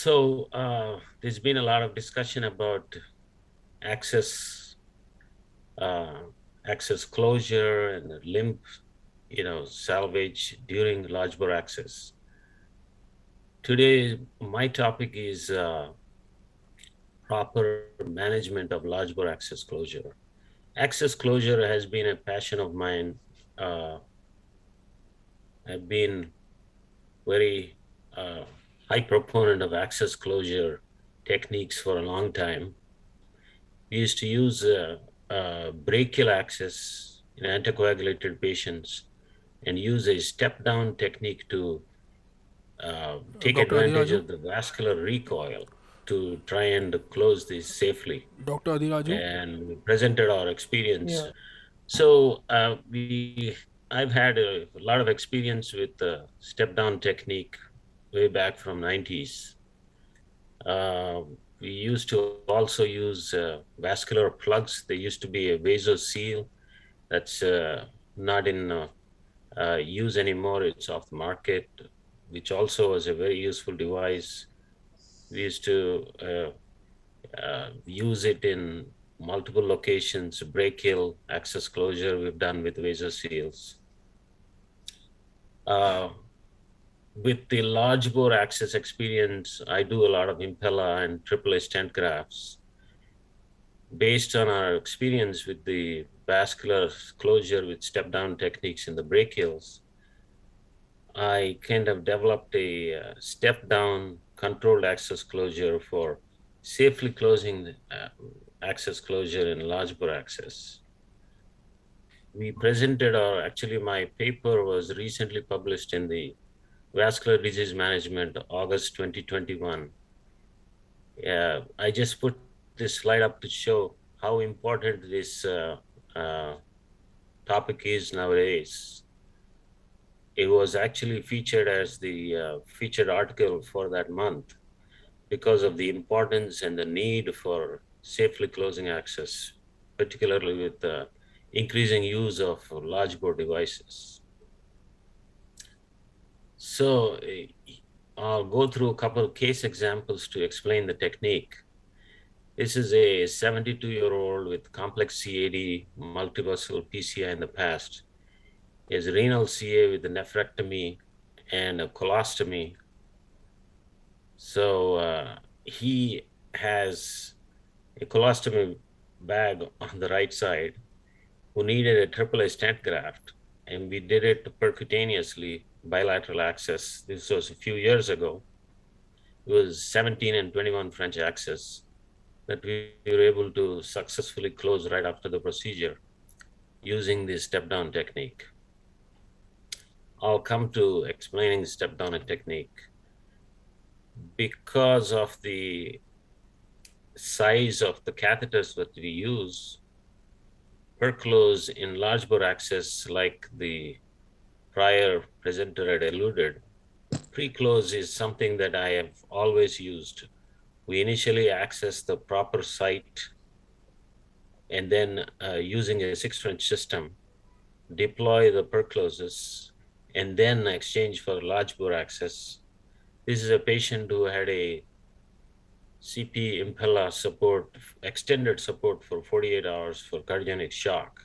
There's been a lot of discussion about access, uh, access closure and limb, salvage during large bore access. Today, my topic is proper management of large bore access closure. Access closure has been a passion of mine. Uh, I've been very uh, high proponent of access closure techniques for a long time. We used to use brachial access in anticoagulated patients and use a step down technique to take Dr. advantage Adiraju. of the vascular recoil to try and close this safely. Dr. Adiraju. And we presented our experience. Yeah, So I've had a lot of experience with the step down technique way back from 90s. Uh, we used to also use vascular plugs. There used to be a vasoseal that's not in use anymore. It's off the market, which also was a very useful device. We used to use it in multiple locations, brachial access closure we've done with vasoseals. Uh, with the large bore access experience, I do a lot of impella and AAA stent grafts. Based on our experience with the vascular closure with step down techniques in the brachials, I kind of developed a step down controlled access closure for safely closing the access closure in large bore access. We presented actually my paper was recently published in the Vascular Disease Management, August 2021. I just put this slide up to show how important this topic is nowadays. It was actually featured as the featured article for that month because of the importance and the need for safely closing access, particularly with the increasing use of large bore devices. So I'll go through a couple of case examples to explain the technique. This is a 72-year-old with complex CAD, multivessel PCI in the past. He has renal CA with a nephrectomy and a colostomy. So he has a colostomy bag on the right side who needed a AAA stent graft, and we did it percutaneously, bilateral access. This was a few years ago. It was 17 and 21 French access that we were able to successfully close right after the procedure using the step down technique. I'll come to explaining step down technique. Because of the size of the catheters that we use, per close in large bore access, like the prior presenter had alluded, pre-close is something that I have always used. We initially access the proper site and then using a 6 French system, deploy the per closes and then exchange for large bore access. This is a patient who had a CP impella support, extended support for 48 hours for cardiogenic shock.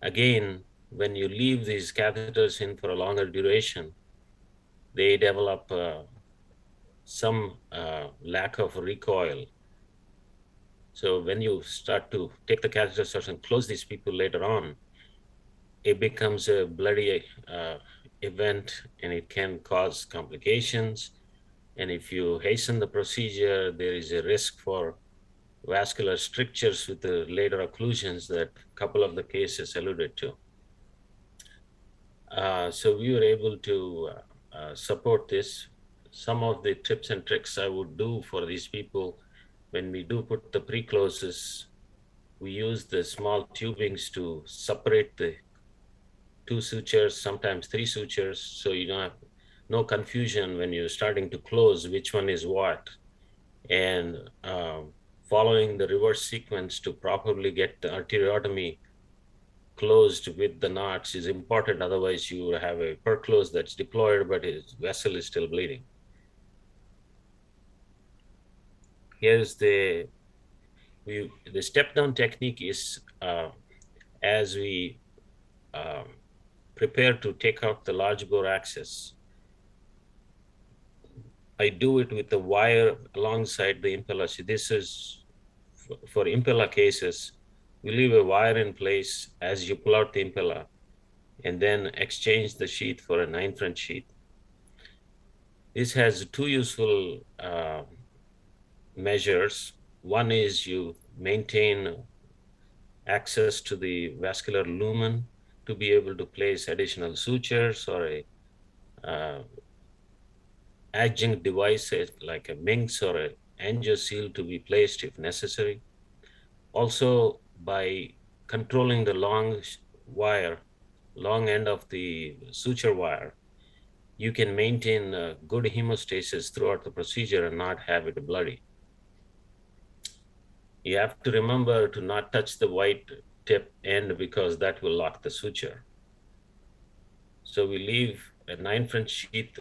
Again, when you leave these catheters in for a longer duration, they develop some lack of recoil. So when you start to take the catheters and close these people later on, it becomes a bloody event and it can cause complications. And if you hasten the procedure, there is a risk for vascular strictures with the later occlusions that a couple of the cases alluded to. So we were able to support this. Some of the tips and tricks I would do for these people, when we do put the pre-closes, we use the small tubings to separate the 2 sutures, sometimes 3 sutures, so you don't have no confusion when you're starting to close which one is what. And following the reverse sequence to properly get the arteriotomy closed with the knots is important. Otherwise, you have a per close that's deployed, but his vessel is still bleeding. Here's the step down technique is as we uh, prepare to take out the large bore access. I do it with the wire alongside the impeller. So this is for impeller cases. We leave a wire in place as you pull out the impeller and then exchange the sheath for a 9 French sheath. This has two useful measures. One is you maintain access to the vascular lumen to be able to place additional sutures or a adjunct device like a minx or an angioseal to be placed if necessary. Also, by controlling the long end of the suture wire, you can maintain good hemostasis throughout the procedure and not have it bloody. You have to remember to not touch the white tip end because that will lock the suture. So we leave a 9 French sheath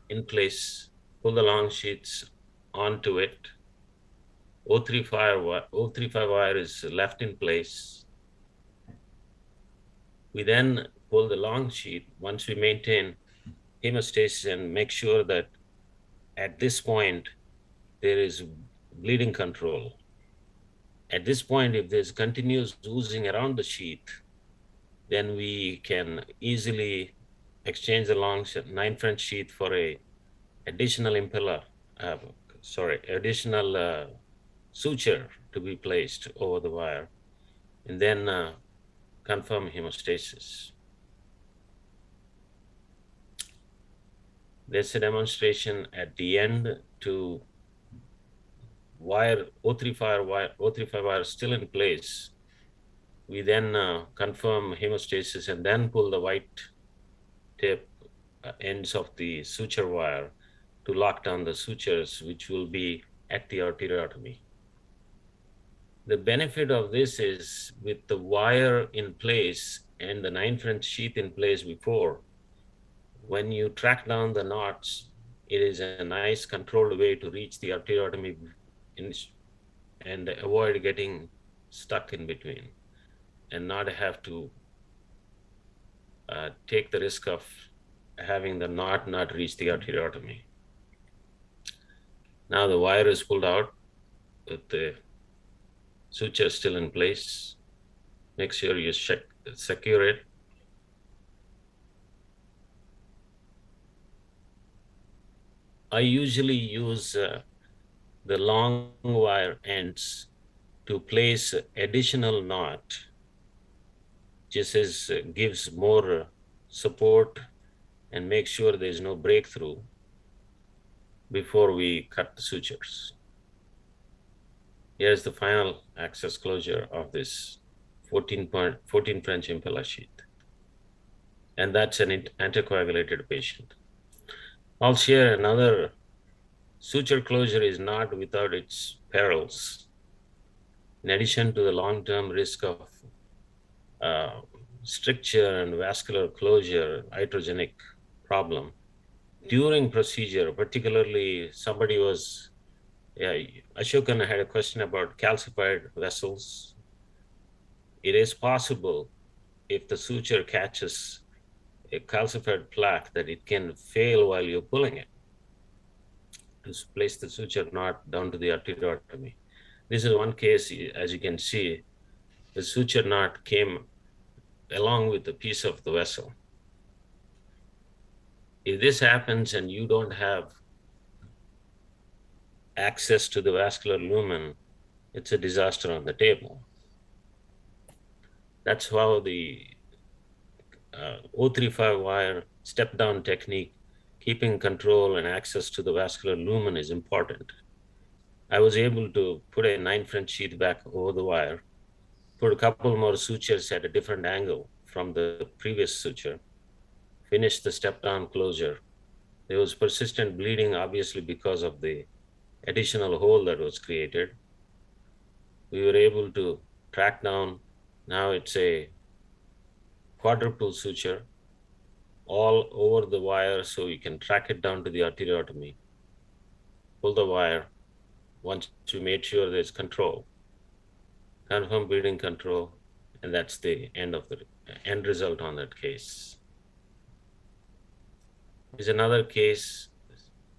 in place, pull the long sheets onto it. O35 wire is left in place. We then pull the long sheet once we maintain hemostasis and make sure that at this point there is bleeding control. At this point, if there's continuous oozing around the sheath, then we can easily exchange the long 9 French sheath for a additional suture to be placed over the wire, and then confirm hemostasis. There's a demonstration at the end to O35 wire still in place. We then confirm hemostasis and then pull the white tip ends of the suture wire to lock down the sutures, which will be at the arteriotomy. The benefit of this is with the wire in place and the 9 French sheath in place before, when you track down the knots, it is a nice controlled way to reach the arteriotomy and avoid getting stuck in between and not have to take the risk of having the knot not reach the arteriotomy. Now the wire is pulled out with the suture still in place. Make sure you secure it. I usually use the long wire ends to place additional knot, just as gives more support and make sure there's no breakthrough before we cut the sutures. Here's the final access closure of this 14 French impeller sheath. And that's an anticoagulated patient. I'll share another. Suture closure is not without its perils. In addition to the long-term risk of stricture and vascular closure, iatrogenic problem, during procedure, particularly somebody was, Ashokan had a question about calcified vessels. It is possible if the suture catches a calcified plaque that it can fail while you're pulling it to place the suture knot down to the arteriotomy. This is one case, as you can see, the suture knot came along with a piece of the vessel. If this happens and you don't have access to the vascular lumen, it's a disaster on the table. That's how the O35 wire step down technique, keeping control and access to the vascular lumen, is important. I was able to put a 9 French sheath back over the wire, put a couple more sutures at a different angle from the previous suture, finish the step down closure. There was persistent bleeding, obviously, because of the additional hole that was created. We were able to track down, now it's a quadruple suture all over the wire so you can track it down to the arteriotomy. Pull the wire, once you made sure there's control, confirm bleeding control, and that's the end result on that case. Is another case,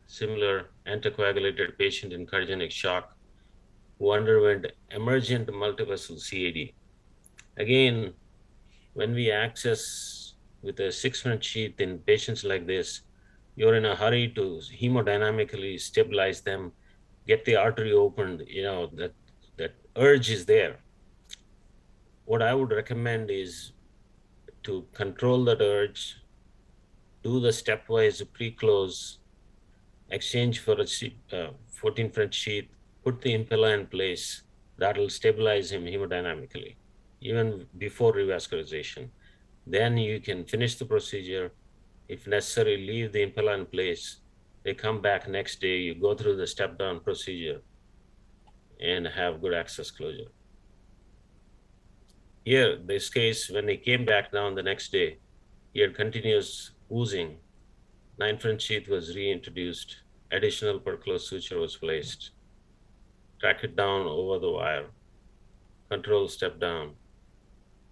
similar anticoagulated patient in cardiogenic shock who underwent emergent multivessel CAD. Again, when we access with a 6-minute sheath in patients like this, you're in a hurry to hemodynamically stabilize them, get the artery opened, that urge is there. What I would recommend is to control that urge, do the stepwise pre-close, exchange for a 14 French sheath, put the impella in place. That'll stabilize him hemodynamically, even before revascularization. Then you can finish the procedure. If necessary, leave the impella in place. They come back next day, you go through the step-down procedure and have good access closure. Here, this case, when he came back down the next day, he had continuous oozing. 9 French sheath was reintroduced. Additional perclose suture was placed. Track it down over the wire. Control step down.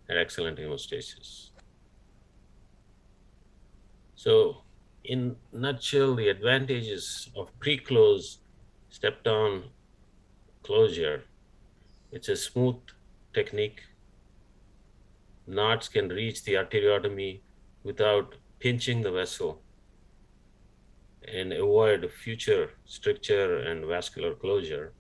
Had excellent hemostasis. So, in a nutshell, the advantages of pre-close step-down closure, it's a smooth technique. Knots can reach the arteriotomy without pinching the vessel and avoid future stricture and vascular closure.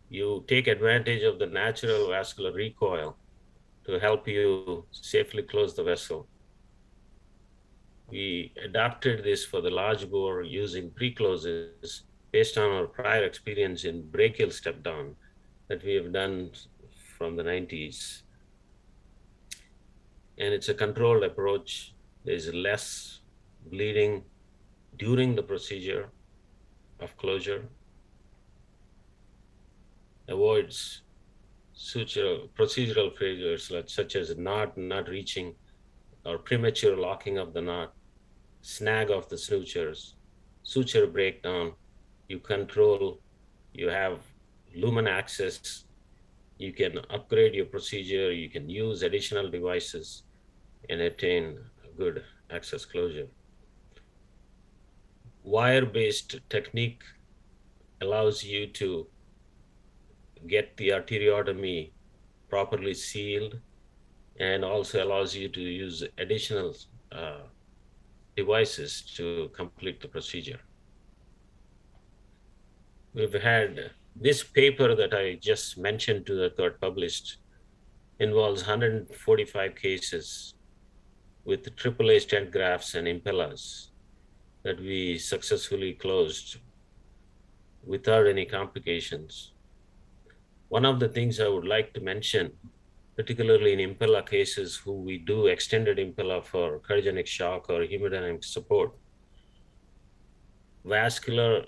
You take advantage of the natural vascular recoil to help you safely close the vessel. We adapted this for the large bore using pre-closes based on our prior experience in brachial step down that we have done from the 90s. And it's a controlled approach. There's less bleeding during the procedure of closure. Avoids procedural failures such as knot not reaching or premature locking of the knot, snag of the sutures, suture breakdown. You control, you have lumen access, you can upgrade your procedure, you can use additional devices and attain good access closure. Wire-based technique allows you to get the arteriotomy properly sealed and also allows you to use additional devices to complete the procedure. We've had this paper that I just mentioned to that got published involves 145 cases with AAA stent grafts and impellas that we successfully closed without any complications. One of the things I would like to mention, particularly in impella cases who we do extended impella for cardiogenic shock or hemodynamic support, vascular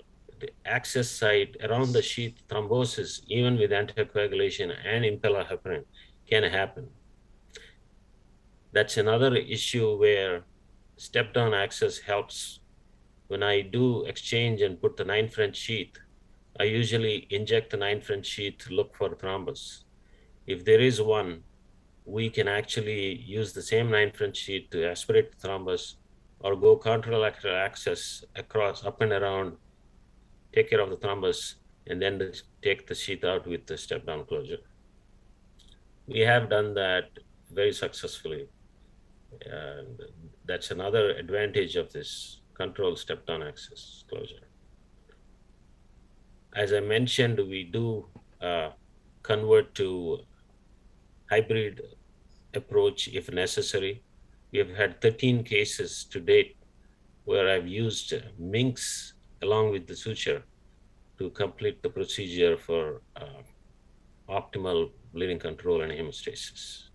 access site around the sheath thrombosis, even with anticoagulation and impella heparin, can happen. That's another issue where step-down access helps. When I do exchange and put the 9 French sheath, I usually inject the 9 French sheath to look for thrombus. If there is one, we can actually use the same 9 French sheath to aspirate the thrombus or go contralateral access across, up and around, take care of the thrombus, and then take the sheath out with the step-down closure. We have done that very successfully. And that's another advantage of this controlled step-down access closure. As I mentioned, we do convert to hybrid approach if necessary. We have had 13 cases to date where I've used minks along with the suture to complete the procedure for optimal bleeding control and hemostasis.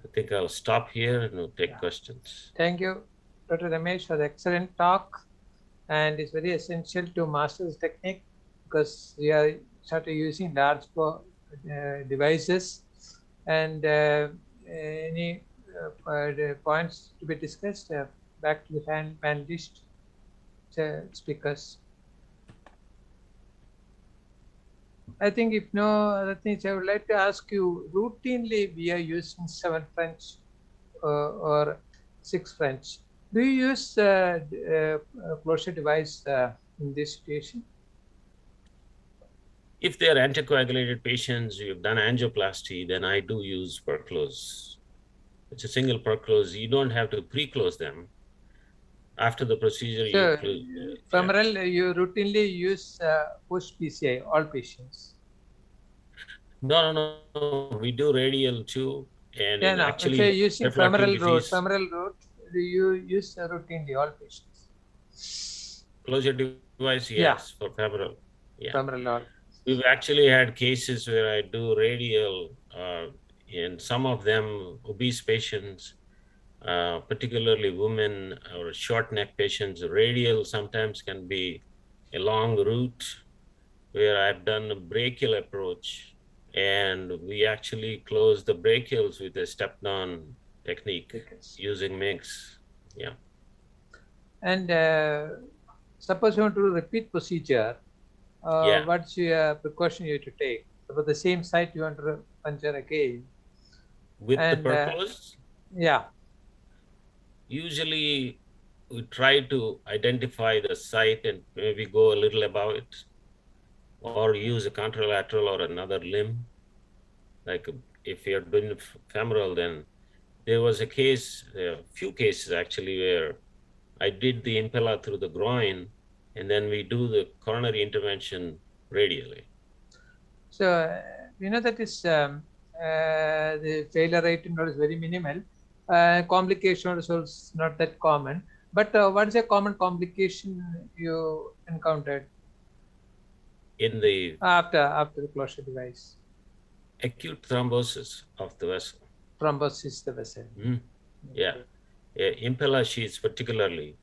I think I'll stop here and take questions. Thank you, Dr. Ramesh, for the excellent talk. And it's very essential to master this technique because we are started using large devices. And any points to be discussed, back to the panelist speakers. I think if no other things, I would like to ask you, routinely we are using 7 French or 6 French. Do you use closure device in this situation? If they are anticoagulated patients, you've done angioplasty, then I do use perclose. It's a single perclose. You don't have to pre-close them. After the procedure, So, you femoral, you routinely use push PCI, all patients? No. We do radial too. And Yeah, no. actually, if you're using femoral route, do you use routinely all patients? Closure device, yes, for femoral. Yeah. Femoral all. We've actually had cases where I do radial, in some of them obese patients, particularly women or short neck patients. Radial sometimes can be a long route where I've done a brachial approach, and we actually close the brachials with a step-down technique using MIGS. Yeah. And suppose you want to repeat procedure, what's your precaution you have to take? For the same site you want to puncture again. With the perclose? Yeah. Usually we try to identify the site and maybe go a little above it, or use a contralateral or another limb. Like if you're doing femoral, then there was a case, a few cases actually, where I did the impella through the groin, and then we do the coronary intervention radially. So, you know that is the failure rate is very minimal. Complications is not that common. But what is a common complication you encountered in the after the closure device? Acute thrombosis of the vessel. Thrombosis the vessel. Mm-hmm. Yeah. Impella sheaths particularly,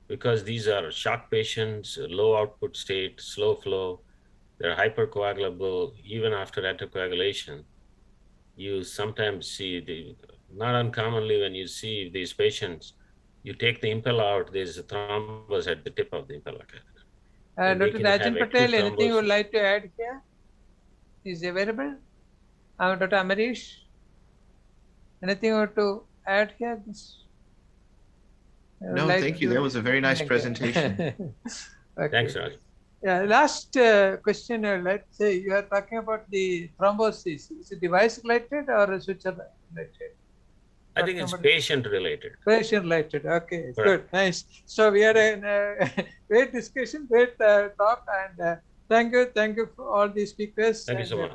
because these are shock patients, low output state, slow flow, they're hypercoagulable even after anticoagulation. You sometimes see, not uncommonly when you see these patients, you take the impella out, there's a thrombus at the tip of the impella catheter. Dr. Rajan Patel, anything you would like to add here? Is available? Dr. Amarish, anything you want to add here? No, thank you. That was a very nice presentation. Okay. Thanks, Raj. Yeah, last question I'd like to say, you are talking about the thrombosis. Is it device related or suture related? I think it's patient related. Patient related. Okay, good, nice. So we had a great discussion, great talk, and thank you for all the speakers. Thank you so much.